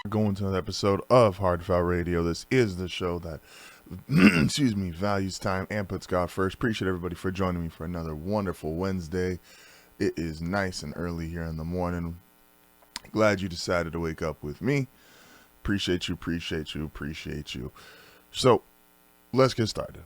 Going to another episode of HardFoul Radio. This is the show that, values time and puts God first. Appreciate everybody for joining me for another wonderful Wednesday. It is nice and early here in the morning. Glad you decided to wake up with me. Appreciate you. So, let's get started.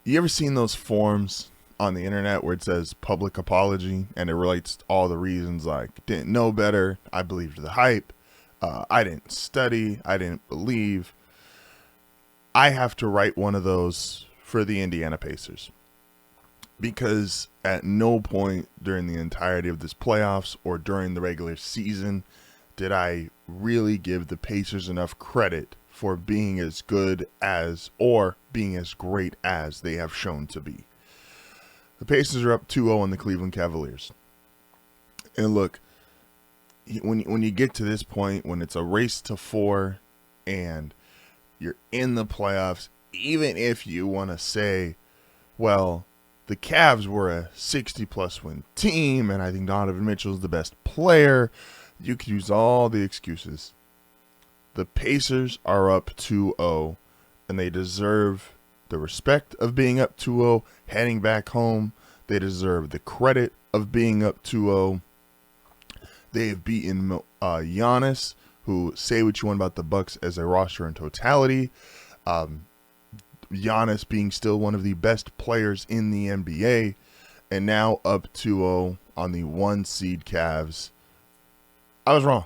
You ever seen those forms on the internet where it says public apology and it relates all the reasons like didn't know better, I believed the hype, I didn't study, I didn't believe? I have to write one of those for the Indiana Pacers because at no point during the entirety of this playoffs or during the regular season did I really give the Pacers enough credit for being as good as or being as great as they have shown to be. The Pacers are up 2-0 on the Cleveland Cavaliers. And look, when you get to this point, when it's a race to 4 and you're in the playoffs, even if you want to say, well, the Cavs were a 60-plus win team, and I think Donovan Mitchell is the best player, you can use all the excuses. The Pacers are up 2-0, and they deserve the respect of being up 2-0, heading back home. They deserve the credit of being up 2-0. They have beaten Giannis, who, say what you want about the Bucks as a roster in totality. Giannis being still one of the best players in the NBA, and now up 2-0 on the 1-seed Cavs. I was wrong.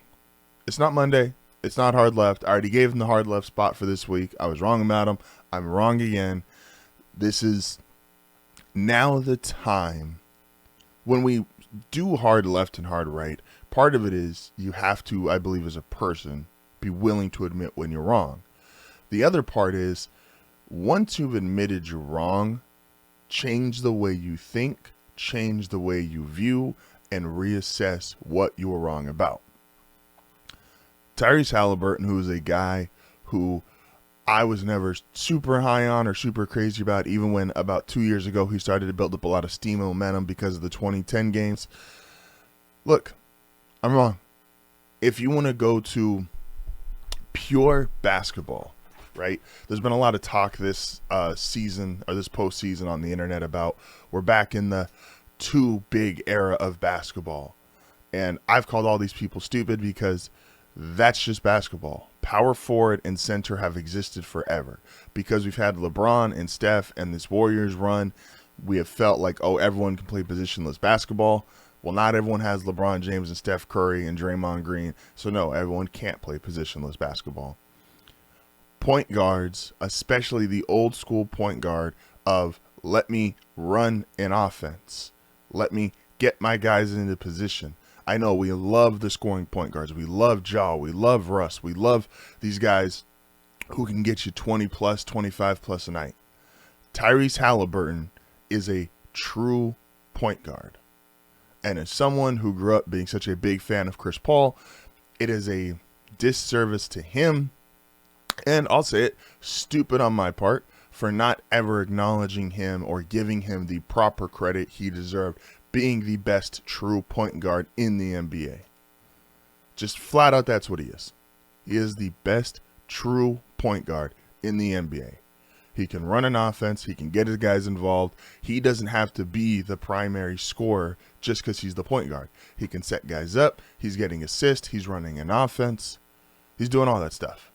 It's not Monday. It's not hard left. I already gave them the hard left spot for this week. I was wrong about them. I'm wrong again. This is now the time when we do hard left and hard right. Part of it is you have to, I believe as a person, be willing to admit when you're wrong. The other part is once you've admitted you're wrong, change the way you think, change the way you view, and reassess what you were wrong about. Tyrese Halliburton, who is a guy who I was never super high on or super crazy about, even when about 2 years ago he started to build up a lot of steam and momentum because of the 2010 games. Look, I'm wrong. If you want to go to pure basketball, right? There's been a lot of talk this season or this postseason on the internet about we're back in the too big era of basketball. And I've called all these people stupid because that's just basketball. Power forward and center have existed forever. Because we've had LeBron and Steph and this Warriors run, we have felt like, oh, everyone can play positionless basketball. Well, not everyone has LeBron James and Steph Curry and Draymond Green. So no, everyone can't play positionless basketball. Point guards, especially the old school point guard of let me run an offense. Let me get my guys into position. I know we love the scoring point guards. We love Ja. We love Russ. We love these guys who can get you 20 plus, 25 plus a night. Tyrese Halliburton is a true point guard. And as someone who grew up being such a big fan of Chris Paul, it is a disservice to him. And I'll say it, stupid on my part for not ever acknowledging him or giving him the proper credit he deserved, being the best true point guard in the NBA. Just flat out, that's what he is. He is the best true point guard in the NBA. He can run an offense. He can get his guys involved. He doesn't have to be the primary scorer just because he's the point guard. He can set guys up. He's getting assists. He's running an offense. He's doing all that stuff.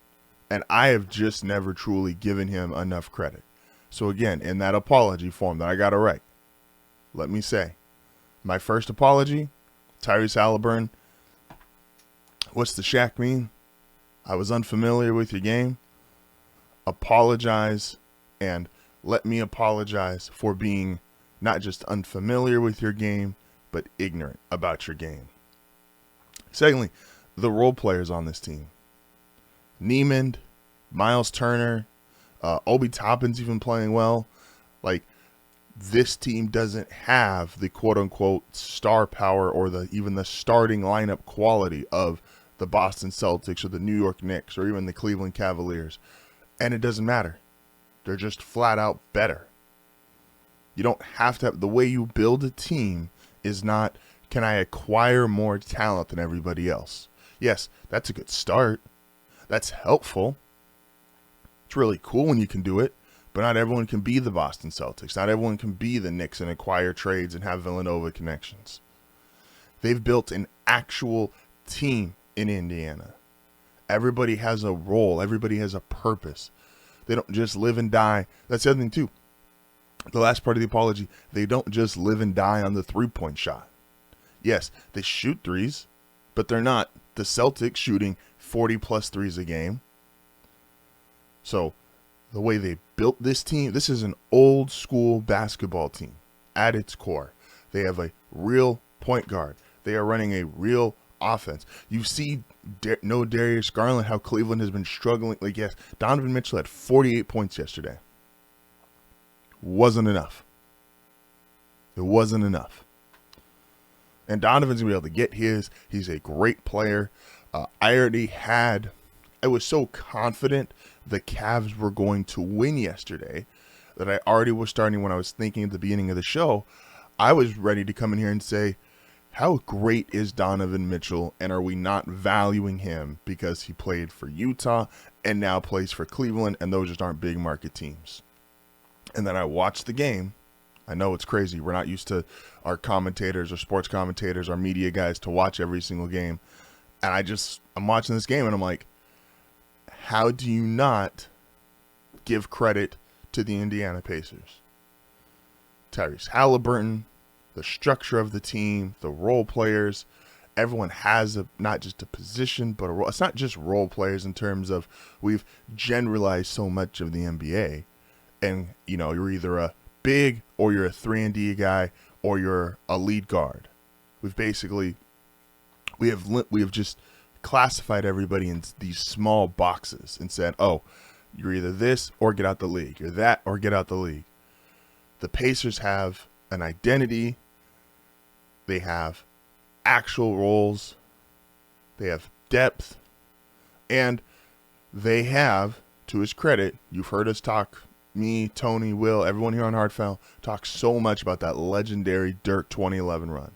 And I have just never truly given him enough credit. So again, in that apology form that I got to write, let me say, my first apology, Tyrese Halliburton. What's the Shaq mean? I was unfamiliar with your game. Apologize and let me apologize for being not just unfamiliar with your game, but ignorant about your game. Secondly, the role players on this team. Neiman, Miles Turner, Obi Toppin's even playing well. Like, this team doesn't have the quote-unquote star power or even the starting lineup quality of the Boston Celtics or the New York Knicks or even the Cleveland Cavaliers. And it doesn't matter. They're just flat out better. You don't have to have, the way you build a team is not, can I acquire more talent than everybody else? Yes, that's a good start. That's helpful. It's really cool when you can do it, but not everyone can be the Boston Celtics. Not everyone can be the Knicks and acquire trades and have Villanova connections. They've built an actual team in Indiana. Everybody has a role. Everybody has a purpose. They don't just live and die. That's the other thing, too. The last part of the apology, they don't just live and die on the three-point shot. Yes, they shoot threes, but they're not the Celtics shooting 40-plus threes a game. So the way they built this team, this is an old-school basketball team at its core. They have a real point guard. They are running a real offense. You see no Darius Garland, how Cleveland has been struggling. Like, yes, Donovan Mitchell had 48 points yesterday. Wasn't enough. It wasn't enough. And Donovan's going to be able to get his. He's a great player. I was so confident the Cavs were going to win yesterday that I already was starting when I was thinking at the beginning of the show. I was ready to come in here and say, how great is Donovan Mitchell, and are we not valuing him because he played for Utah and now plays for Cleveland, and those just aren't big market teams? And then I watched the game. I know it's crazy. We're not used to our commentators, our sports commentators, our media guys to watch every single game. And I'm watching this game and I'm like, how do you not give credit to the Indiana Pacers? Tyrese Halliburton, the structure of the team, the role players, everyone has not just a position, but a role. It's not just role players in terms of we've generalized so much of the NBA. And, you're either a big or you're a 3-and-D guy or you're a lead guard. We have just classified everybody in these small boxes and said, oh, you're either this or get out the league. You're that or get out the league. The Pacers have an identity. They have actual roles. They have depth. And they have, to his credit, you've heard us talk, me, Tony, Will, everyone here on HardFoul, talk so much about that legendary Dirk 2011 run.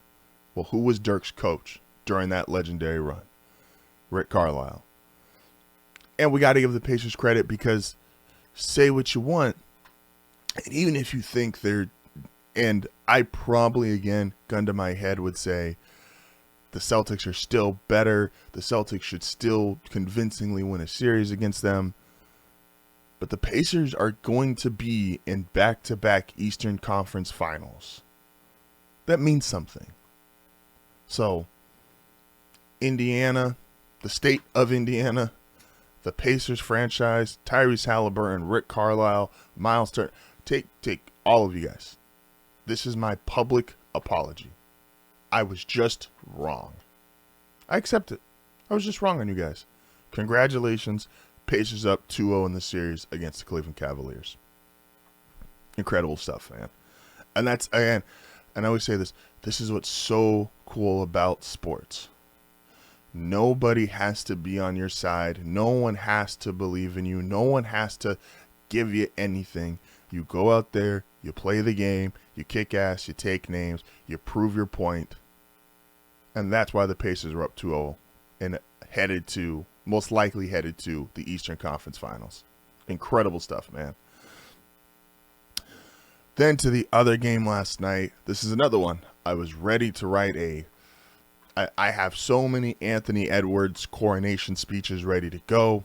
Well, who was Dirk's coach during that legendary run? Rick Carlisle. And we got to give the Pacers credit because say what you want, and even if you think and I probably, again, gun to my head, would say the Celtics are still better. The Celtics should still convincingly win a series against them. But the Pacers are going to be in back-to-back Eastern Conference Finals. That means something. So, Indiana, the state of Indiana, the Pacers franchise, Tyrese Halliburton, Rick Carlisle, Miles Turner, take all of you guys. This is my public apology. I was just wrong. I accept it. I was just wrong on you guys. Congratulations. Pacers up 2-0 in the series against the Cleveland Cavaliers. Incredible stuff, man. And and I always say this is what's so cool about sports. Nobody has to be on your side. No one has to believe in you. No one has to give you anything. You go out there, you play the game, you kick ass, you take names, you prove your point. And that's why the Pacers are up 2-0 and most likely headed to the Eastern Conference Finals. Incredible stuff, man. Then to the other game last night. This is another one. I was ready to write I have so many Anthony Edwards coronation speeches ready to go.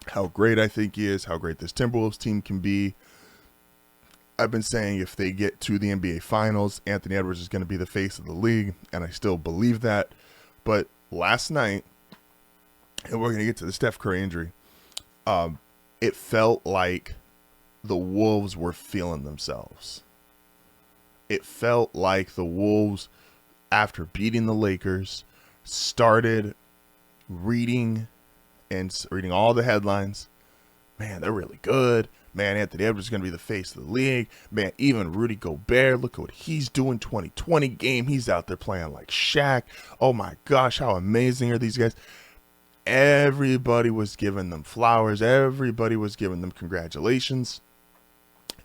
How great I think he is, how great this Timberwolves team can be. I've been saying if they get to the NBA Finals, Anthony Edwards is going to be the face of the league, and I still believe that. But last night, and we're going to get to the Steph Curry injury, it felt like the Wolves were feeling themselves. It felt like the Wolves, after beating the Lakers, started reading all the headlines. Man, they're really good. Man, Anthony Edwards is going to be the face of the league. Man, even Rudy Gobert, look at what he's doing. 2020 game, he's out there playing like Shaq. Oh my gosh, how amazing are these guys? Everybody was giving them flowers. Everybody was giving them congratulations.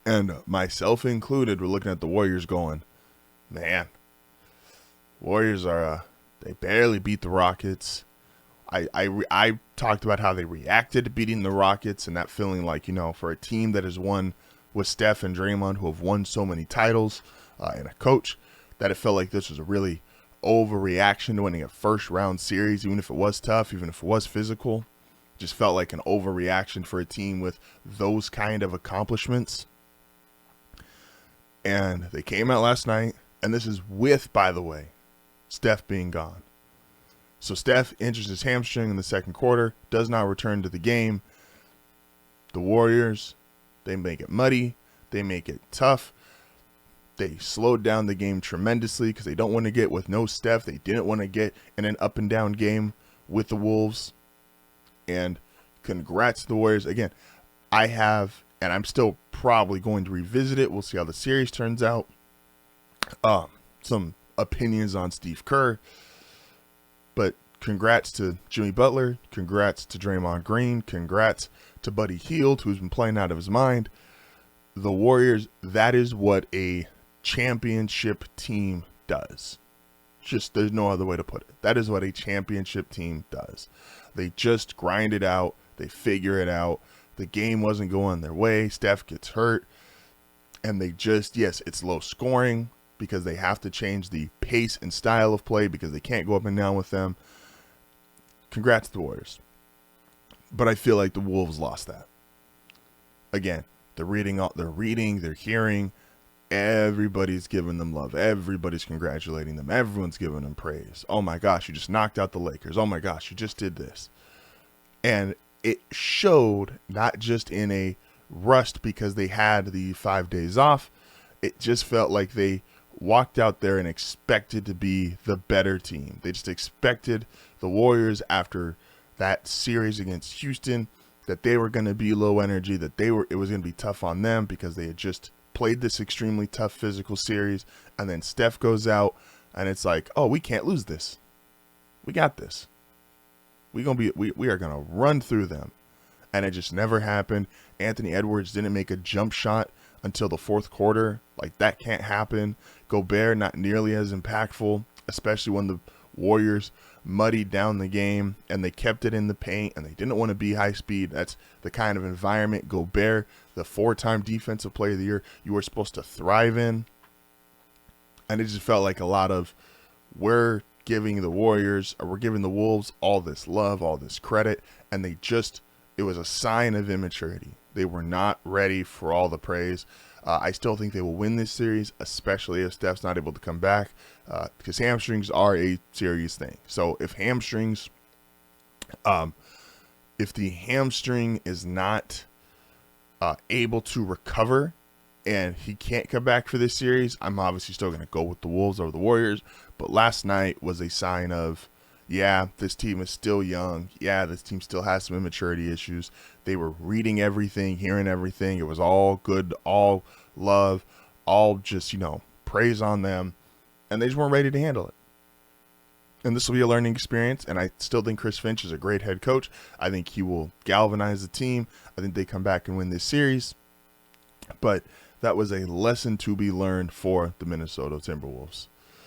And myself included, we're looking at the Warriors going, man, Warriors are, they barely beat the Rockets. I talked about how they reacted to beating the Rockets and that feeling like, for a team that has won with Steph and Draymond, who have won so many titles, and a coach, that it felt like this was a really overreaction to winning a first round series, even if it was tough, even if it was physical. Just felt like an overreaction for a team with those kind of accomplishments. And they came out last night, and this is with, by the way, Steph being gone. So Steph injures his hamstring in the second quarter, does not return to the game. The Warriors, they make it muddy. They make it tough. They slowed down the game tremendously because they don't want to get with no Steph. They didn't want to get in an up and down game with the Wolves. And congrats to the Warriors. Again, I have, and I'm still probably going to revisit it. We'll see how the series turns out. Some opinions on Steve Kerr. But congrats to Jimmy Butler. Congrats to Draymond Green. Congrats to Buddy Hield, who's been playing out of his mind. The Warriors, that is what a championship team does. Just, there's no other way to put it. That is what a championship team does. They just grind it out. They figure it out. The game wasn't going their way. Steph gets hurt. And they just, yes, it's low scoring because they have to change the pace and style of play because they can't go up and down with them. Congrats to the Warriors. But I feel like the Wolves lost that. Again, they're reading, they're hearing. Everybody's giving them love. Everybody's congratulating them. Everyone's giving them praise. Oh my gosh, you just knocked out the Lakers. Oh my gosh, you just did this. And it showed not just in a rust because they had the 5 days off. It just felt like they walked out there and expected to be the better team. They just expected the Warriors after that series against Houston that they were going to be low energy, that it was going to be tough on them because they had just played this extremely tough physical series, and then Steph goes out and it's like, oh, we can't lose this. We got this. We are going to run through them. And it just never happened. Anthony Edwards didn't make a jump shot until the fourth quarter. Like, that can't happen. Gobert, not nearly as impactful, especially when the Warriors muddied down the game and they kept it in the paint and they didn't want to be high speed. That's the kind of environment Gobert, the 4-time defensive player of the year, you were supposed to thrive in. And it just felt like a lot of, we're giving the Wolves all this love, all this credit, and it was a sign of immaturity. They were not ready for all the praise. I still think they will win this series, especially if Steph's not able to come back, because hamstrings are a serious thing. So if the hamstring is not able to recover and he can't come back for this series, I'm obviously still going to go with the Wolves over the Warriors. But last night was a sign of, yeah, this team is still young. Yeah, this team still has some immaturity issues. They were reading everything, hearing everything. It was all good, all love, all just, praise on them. And they just weren't ready to handle it. And this will be a learning experience. And I still think Chris Finch is a great head coach. I think he will galvanize the team. I think they come back and win this series. But that was a lesson to be learned for the Minnesota Timberwolves.